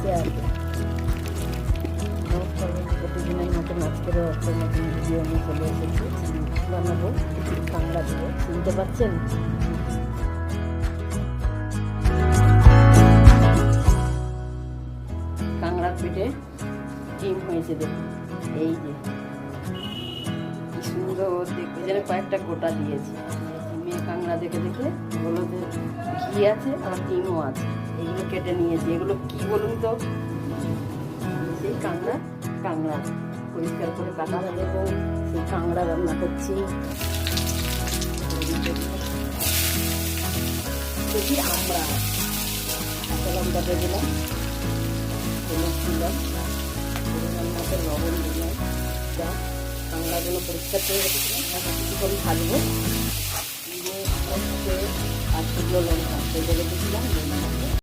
বেঁচে আছে। প্রতিদিনের মতো আজকেরও একটা নতুন ভিডিও নিয়ে চলে এসেছি। বানাবো কাঁকড়া দিয়ে, চিনতে পারছেন? কাঁকড়ার পেটে ডিম হয়েছে, দেখুন এই যে কি সুন্দর দেখতে, যেন কয়েকটা গোটা দিয়েছে। মেয়ে কাঁকড়া দেখে দেখে বললো যে ঘি আছে আর ডিমও আছে, এগুলো কেটে নিয়েছি। এগুলো কি বলুন তো? সেই কাঁকড়া পরিষ্কার করে কাটা হয়ে যাবো, সেই কাঁকড়া রান্না করছি। দেখি আমরা কাঁচা লঙ্কাটা দিলাম, হলুদ দিলাম, রান্নাতে লবণ দিলাম, যা কাঁকড়াগুলো পরিষ্কার করে রেখেছিলাম এখন কিছুক্ষণ ভাজবো। দিয়ে আমরা আর শুকনো লঙ্কা সেটা রেখেছিলাম।